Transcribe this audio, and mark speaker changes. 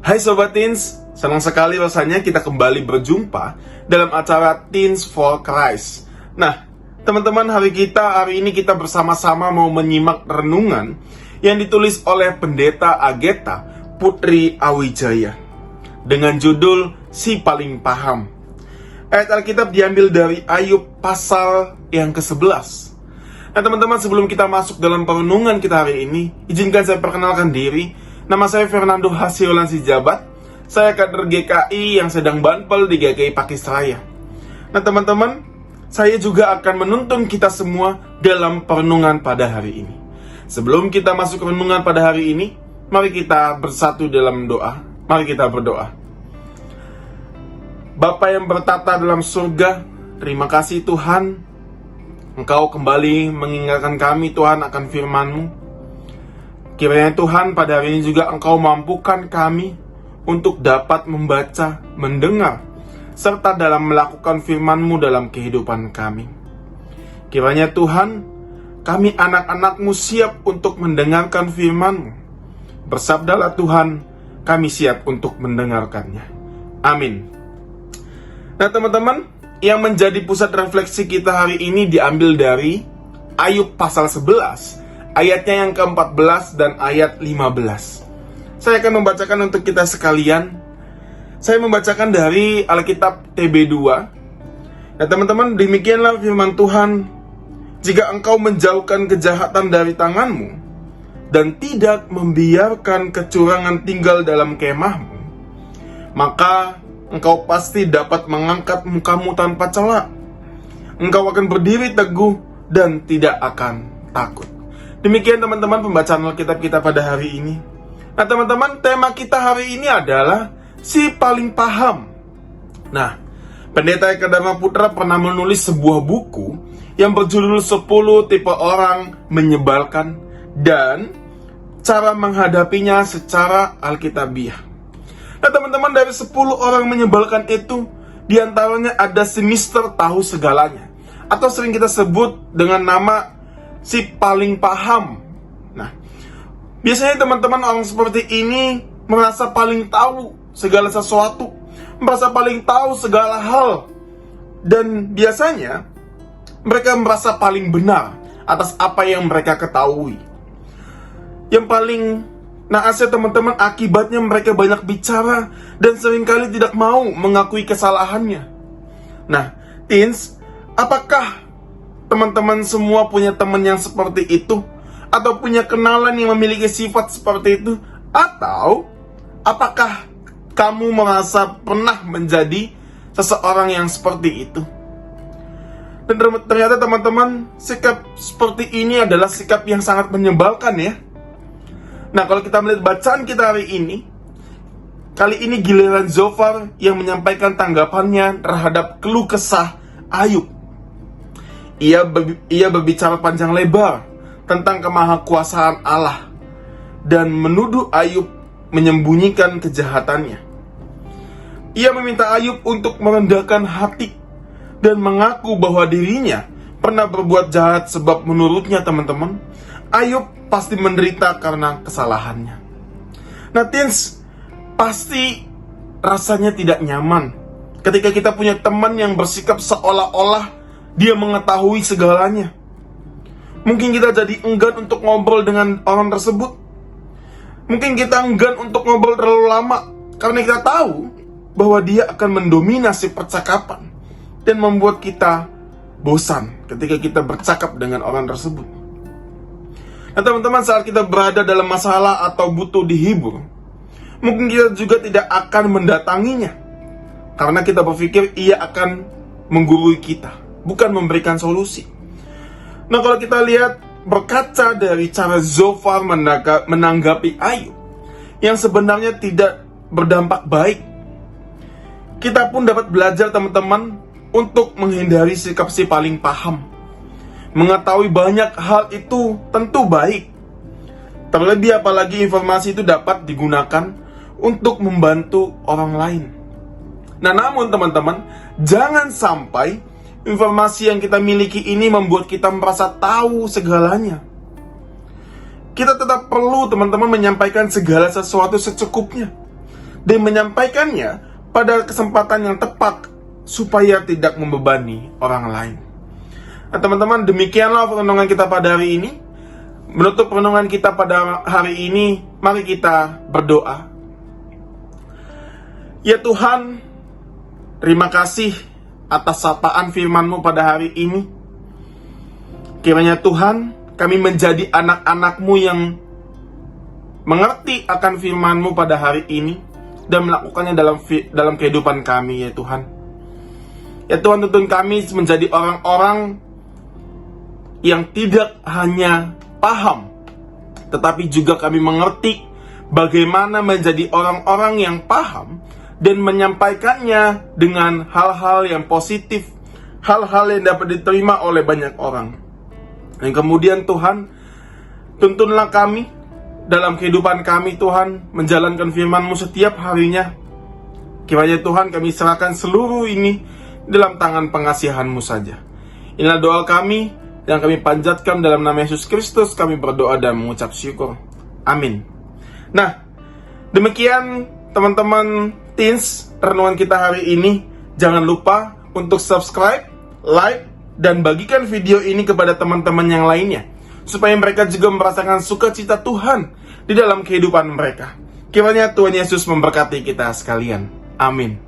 Speaker 1: Hai Sobat Teens, senang sekali rasanya kita kembali berjumpa dalam acara Teens for Christ. Nah, teman-teman, hari ini kita bersama-sama mau menyimak renungan yang ditulis oleh Pendeta Agatha Putri Awijaya dengan judul Si Paling Paham. Ayat Alkitab diambil dari Ayub pasal yang ke-11. Nah teman-teman, sebelum kita masuk dalam perenungan kita hari ini, izinkan saya perkenalkan diri. Nama saya Fernando Hasiolan Sijabat. Saya kader GKI yang sedang banpel di GKI Pakisraya. Nah teman-teman, saya juga akan menuntun kita semua dalam perenungan pada hari ini. Sebelum kita masuk renungan pada hari ini, mari kita bersatu dalam doa. Mari kita berdoa. Bapa yang bertata dalam surga, terima kasih Tuhan, Engkau kembali mengingatkan kami Tuhan akan firman-Mu. Kiranya Tuhan pada hari ini juga Engkau mampukan kami untuk dapat membaca, mendengar, serta dalam melakukan firman-Mu dalam kehidupan kami. Kiranya Tuhan, kami anak-anak-Mu siap untuk mendengarkan firman-Mu. Bersabdalah Tuhan, kami siap untuk mendengarkannya. Amin. Nah teman-teman, yang menjadi pusat refleksi kita hari ini diambil dari Ayub pasal 11, ayatnya yang ke-14 dan ayat 15. Saya akan membacakan untuk kita sekalian. Saya membacakan dari Alkitab TB2. Nah teman-teman, demikianlah firman Tuhan. Jika engkau menjauhkan kejahatan dari tanganmu, dan tidak membiarkan kecurangan tinggal dalam kemahmu, maka engkau pasti dapat mengangkat mukamu tanpa celah. Engkau akan berdiri teguh dan tidak akan takut. Demikian teman-teman pembacaan Alkitab kita pada hari ini. Nah teman-teman, tema kita hari ini adalah Si Paling Paham. Nah, Pendeta Eka Dharma Putra pernah menulis sebuah buku yang berjudul 10 tipe orang menyebalkan dan cara menghadapinya secara alkitabiah. Nah teman-teman, dari 10 orang menyebalkan itu, diantaranya ada si Mister Tahu Segalanya, atau sering kita sebut dengan nama Si Paling Paham. Nah, biasanya teman-teman orang seperti ini merasa paling tahu segala sesuatu, merasa paling tahu segala hal, dan biasanya mereka merasa paling benar atas apa yang mereka ketahui. Yang paling naasnya teman-teman, akibatnya mereka banyak bicara dan seringkali tidak mau mengakui kesalahannya. Nah, teens, apakah teman-teman semua punya teman yang seperti itu? Atau punya kenalan yang memiliki sifat seperti itu? Atau apakah kamu merasa pernah menjadi seseorang yang seperti itu? Dan ternyata teman-teman, sikap seperti ini adalah sikap yang sangat menyebalkan ya. Nah, kalau kita melihat bacaan kita hari ini, kali ini giliran Zofar yang menyampaikan tanggapannya terhadap keluh kesah Ayub. Ia berbicara panjang lebar tentang kemahakuasaan Allah dan menuduh Ayub menyembunyikan kejahatannya. Ia meminta Ayub untuk merendahkan hati dan mengaku bahwa dirinya pernah berbuat jahat, sebab menurutnya teman-teman, Ayub pasti menderita karena kesalahannya. Nah teens, pasti rasanya tidak nyaman ketika kita punya teman yang bersikap seolah-olah dia mengetahui segalanya. Mungkin kita jadi enggan untuk ngobrol dengan orang tersebut. Mungkin kita enggan untuk ngobrol terlalu lama karena kita tahu bahwa dia akan mendominasi percakapan dan membuat kita bosan ketika kita bercakap dengan orang tersebut. Nah teman-teman, saat kita berada dalam masalah atau butuh dihibur, mungkin kita juga tidak akan mendatanginya karena kita berpikir ia akan menggurui kita, bukan memberikan solusi. Nah kalau kita lihat, berkaca dari cara Zofar menanggapi Ayub yang sebenarnya tidak berdampak baik, kita pun dapat belajar teman-teman untuk menghindari sikap si paling paham. Mengetahui banyak hal itu tentu baik, terlebih apalagi informasi itu dapat digunakan untuk membantu orang lain. Nah namun teman-teman, jangan sampai informasi yang kita miliki ini membuat kita merasa tahu segalanya. Kita tetap perlu teman-teman menyampaikan segala sesuatu secukupnya. dan menyampaikannya pada kesempatan yang tepat supaya tidak membebani orang lain. Nah, teman-teman, demikianlah renungan kita pada hari ini. Menutup renungan kita pada hari ini, mari kita berdoa. Ya Tuhan, terima kasih atas sapaan firman-Mu pada hari ini. Kiranya Tuhan, kami menjadi anak-anak-Mu yang mengerti akan firman-Mu pada hari ini dan melakukannya dalam kehidupan kami, ya Tuhan. Ya Tuhan, tuntun kami menjadi orang-orang yang tidak hanya paham, tetapi juga kami mengerti bagaimana menjadi orang-orang yang paham dan menyampaikannya dengan hal-hal yang positif, hal-hal yang dapat diterima oleh banyak orang. Dan kemudian Tuhan, tuntunlah kami dalam kehidupan kami, Tuhan, menjalankan firman-Mu setiap harinya. Kiranya Tuhan, kami serahkan seluruh ini dalam tangan pengasihan-Mu saja. Inilah doa kami yang kami panjatkan dalam nama Yesus Kristus. Kami berdoa dan mengucap syukur. Amin. Nah, demikian teman-teman teens renungan kita hari ini. Jangan lupa untuk subscribe, like, dan bagikan video ini kepada teman-teman yang lainnya, supaya mereka juga merasakan sukacita Tuhan di dalam kehidupan mereka. Kiranya Tuhan Yesus memberkati kita sekalian. Amin.